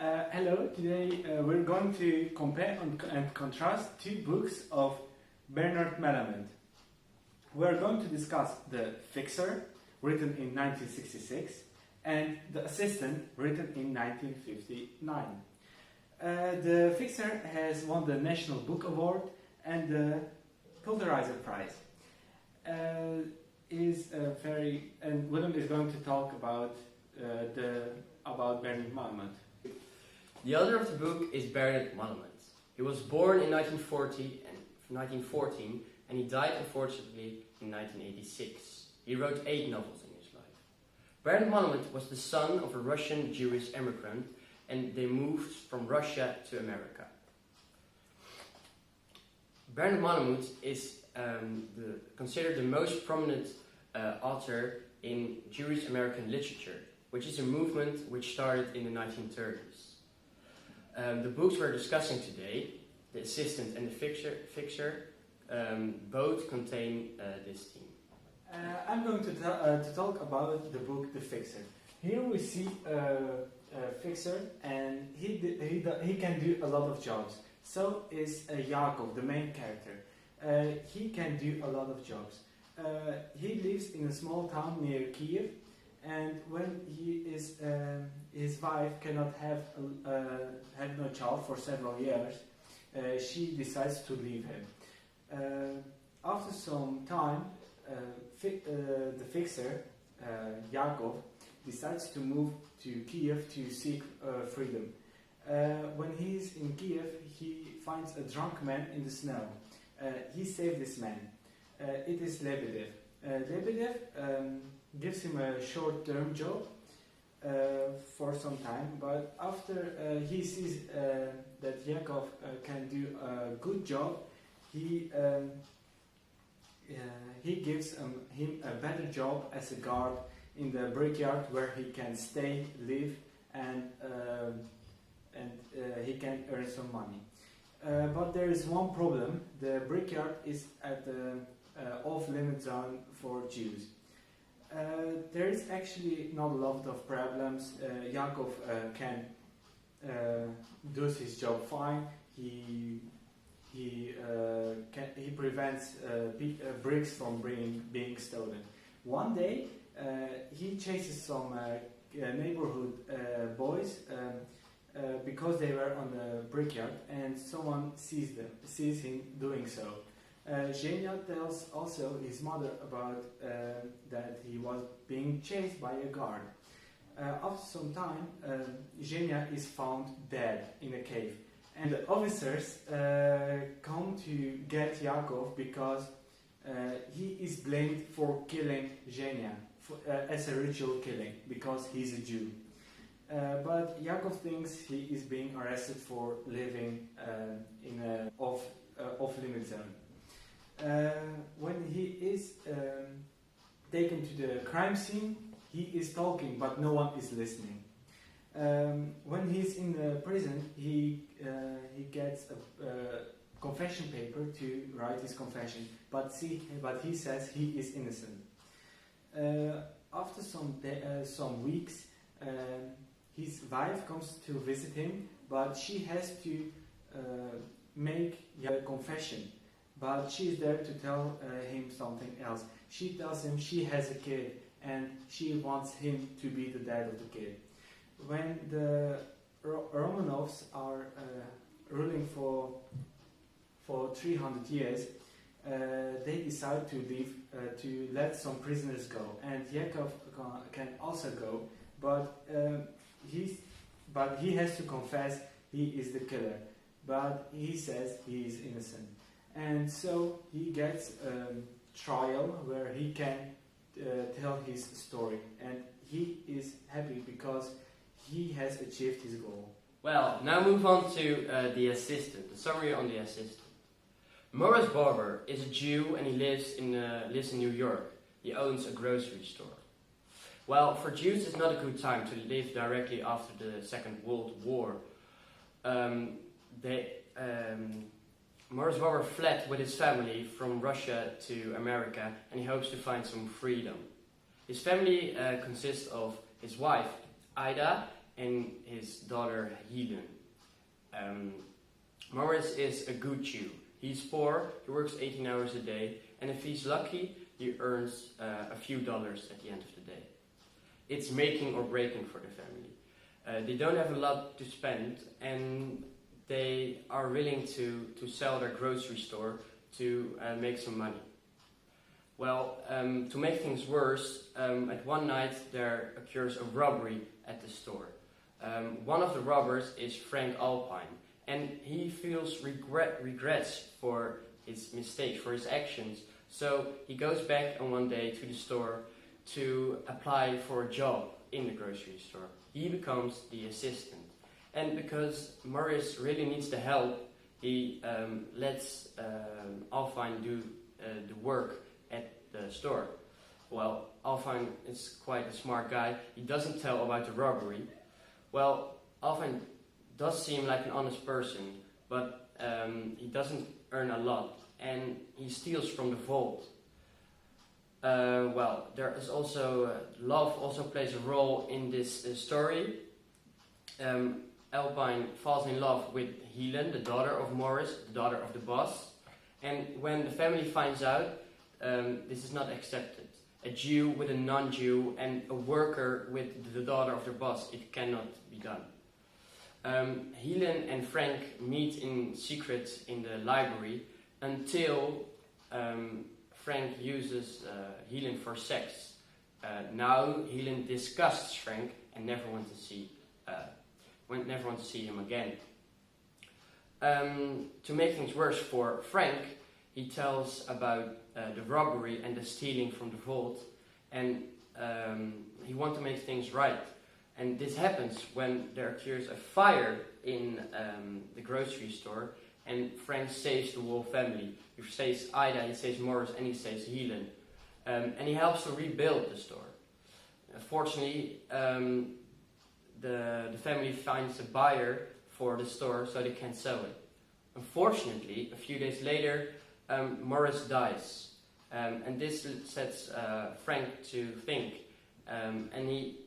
Hello, today we're going to compare and contrast two books of Bernard Malamud. We're going to discuss The Fixer, written in 1966, and The Assistant, written in 1959. The Fixer has won the National Book Award and the Pulitzer Prize. And Willem is going to talk about Bernard Malamud. The author of the book is Bernard Malamud. He was born in 1914 and he died unfortunately in 1986. He wrote 8 novels in his life. Bernard Malamud was the son of a Russian Jewish immigrant and they moved from Russia to America. Bernard Malamud is considered the most prominent author in Jewish American literature, which is a movement which started in the 1930s. The books we're discussing today, The Assistant and The Fixer, both contain this theme. I'm going to talk about the book The Fixer. Here we see a fixer, and he can do a lot of jobs. So is Yaakov, the main character. He can do a lot of jobs. He lives in a small town near Kiev, and when his wife cannot have no child for several years, she decides to leave him. After some time, the fixer, Yaakov, decides to move to Kiev to seek freedom. When he's in Kiev, he finds a drunk man in the snow. He saves this man. It is Lebedev. Lebedev gives him a short-term job for some time, but after he sees that Yaakov can do a good job, he gives him a better job as a guard in the brickyard where he can stay, live, and he can earn some money. But there is one problem. The brickyard is at the off-limit zone for Jews. There is actually not a lot of problems. Yaakov can do his job fine. He prevents bricks from being stolen. One day, he chases some neighborhood boys because they were on the brickyard, and someone sees him doing so. Zhenya tells also his mother about that he was being chased by a guard. After some time, Zhenya is found dead in a cave, and the officers come to get Yaakov because he is blamed for killing Zhenya as a ritual killing because he's a Jew. But Yaakov thinks he is being arrested for living in an off-limit zone. When he is taken to the crime scene, he is talking, but no one is listening. When he's in the prison, he gets a confession paper to write his confession, but he says he is innocent. After some weeks, his wife comes to visit him, but she has to make a confession. But she is there to tell him something else. She tells him she has a kid and she wants him to be the dad of the kid. When the Romanovs are ruling for 300 years, they decide to leave, to let some prisoners go. And Yaakov can also go, but he has to confess he is the killer. But he says he is innocent. And so he gets a trial where he can tell his story. And he is happy because he has achieved his goal. Well, now move on to The Assistant, the summary on The Assistant. Morris Barber is a Jew and he lives in New York. He owns a grocery store. Well, for Jews it's not a good time to live directly after the Second World War. Morris Barber fled with his family from Russia to America and he hopes to find some freedom. His family consists of his wife, Ida, and his daughter Helen. Morris is a good Jew. He's poor, he works 18 hours a day, and if he's lucky, he earns a few dollars at the end of the day. It's making or breaking for the family. They don't have a lot to spend, and they are willing to sell their grocery store to make some money. Well, to make things worse, at one night there occurs a robbery at the store. One of the robbers is Frank Alpine, and he feels regrets for his mistakes, for his actions. So he goes back on one day to the store to apply for a job in the grocery store. He becomes the assistant. And because Morris really needs the help, he lets Alpine do the work at the store. Well, Alpine is quite a smart guy. He doesn't tell about the robbery. Well, Alpine does seem like an honest person, but he doesn't earn a lot, and he steals from the vault. Well, there is also love also plays a role in this story. Alpine falls in love with Helen, the daughter of Morris, the daughter of the boss, and when the family finds out, this is not accepted. A Jew with a non-Jew and a worker with the daughter of their boss, it cannot be done. Helen and Frank meet in secret in the library until Frank uses Helen for sex. Now Helen disgusts Frank and never wants to see him again. To make things worse for Frank, he tells about the robbery and the stealing from the vault, and he wants to make things right. And this happens when there occurs a fire in the grocery store, and Frank saves the whole family. He saves Ida, he saves Morris, and he saves Helen. And he helps to rebuild the store. Fortunately, the family finds a buyer for the store so they can sell it. Unfortunately, a few days later, Morris dies. And this sets Frank to think. And he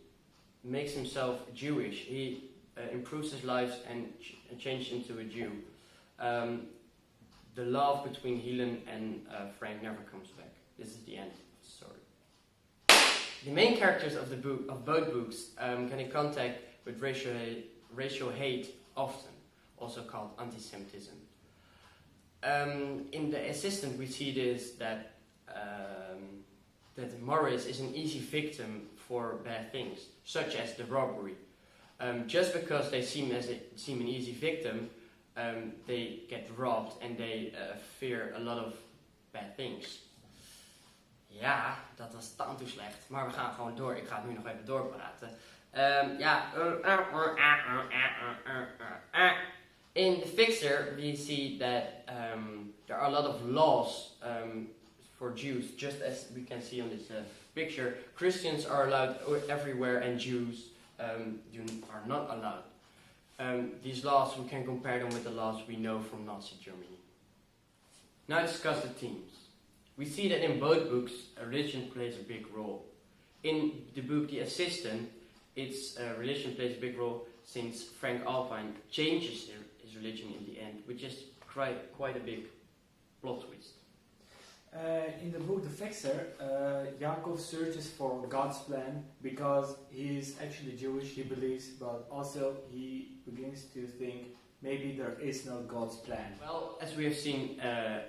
makes himself Jewish. He improves his life and changes into a Jew. The love between Helen and Frank never comes back. This is the end of the story. The main characters of both books come in contact with racial hate often, also called anti-Semitism. In the assistant, we see this that Morris is an easy victim for bad things, such as the robbery. Just because they seem an easy victim, they get robbed and they fear a lot of bad things. Ja, dat was tandtoe slecht, maar we gaan gewoon door. Ik ga het nu nog even doorpraten. In The Fixer, we see that there are a lot of laws for Jews, just as we can see on this picture. Christians are allowed everywhere, and Jews are not allowed. These laws, we can compare them with the laws we know from Nazi Germany. Now discuss the themes. We see that in both books, religion plays a big role. In the book The Assistant, religion plays a big role since Frank Alpine changes his religion in the end, which is quite a big plot twist. In the book The Fixer, Yaakov searches for God's plan because he is actually Jewish, he believes, but also he begins to think maybe there is no God's plan. Well, as we have seen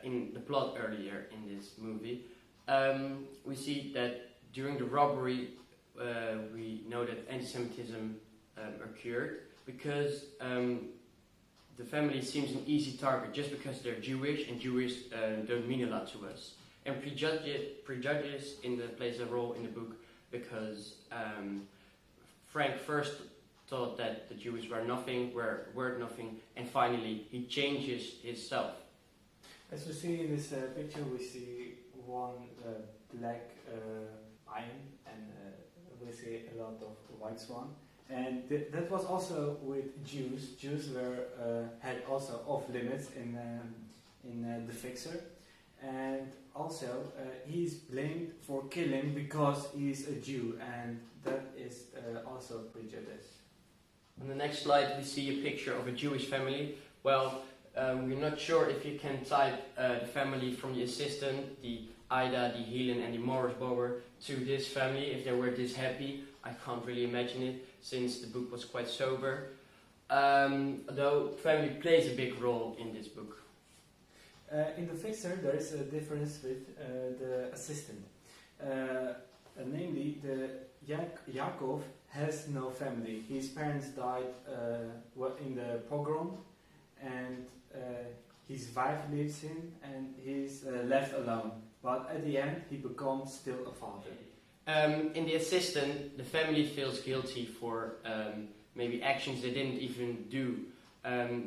in the plot earlier in this movie, we see that during the robbery we know that anti-Semitism occurred because the family seems an easy target just because they're Jewish, and Jewish don't mean a lot to us. And prejudice plays a role in the book because Frank first thought that the Jews were nothing, were worth nothing, and finally he changes himself. As we see in this picture, we see one black lion, and we see a lot of white swan. And that was also with Jews. Jews had also off limits in The Fixer, and also he's blamed for killing because he's a Jew, and that is also prejudice. On the next slide we see a picture of a Jewish family. Well, we're not sure if you can type the family from the assistant, the Ida, the Helen and the Morris Bower to this family, if they were this happy. I can't really imagine it, since the book was quite sober. Though family plays a big role in this book. In the fixer there is a difference with the assistant. Namely, Yaakov has no family. His parents died in the pogrom, and his wife leaves him, and he's left alone. But at the end, he becomes still a father. In the assistant, the family feels guilty for maybe actions they didn't even do.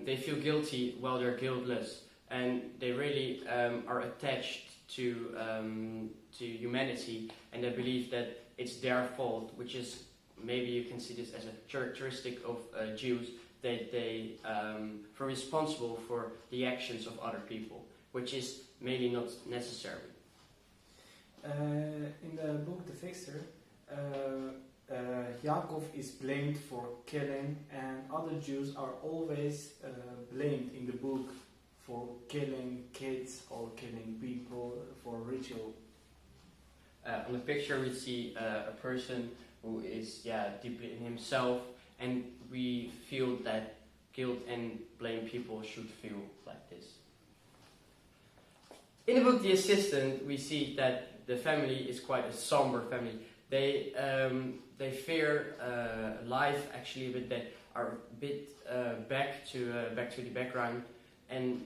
They feel guilty while they're guiltless, and they really are attached to humanity, and they believe that it's their fault, which is, maybe you can see this as a characteristic of Jews, that they are responsible for the actions of other people, which is maybe not necessary. In the book The Fixer, Yaakov is blamed for killing, and other Jews are always blamed in the book for killing kids or killing people for ritual. On the picture we see a person who is deeply in himself, and we feel that guilt and blame people should feel like this. In the book The Assistant, we see that the family is quite a somber family. They fear life actually, but they are a bit back to the background. And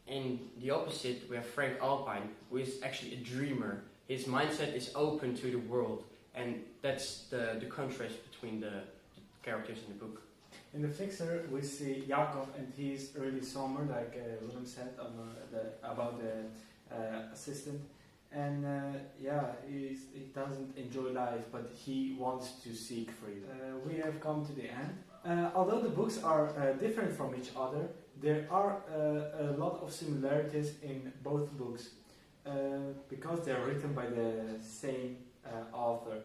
in the opposite, we have Frank Alpine, who is actually a dreamer. His mindset is open to the world, and that's the contrast between the characters in the book. In the Fixer, we see Yaakov, and he's really somber, like Willem said about the assistant. And he doesn't enjoy life, but he wants to seek freedom. We have come to the end. Although the books are different from each other, there are a lot of similarities in both books because they are written by the same author.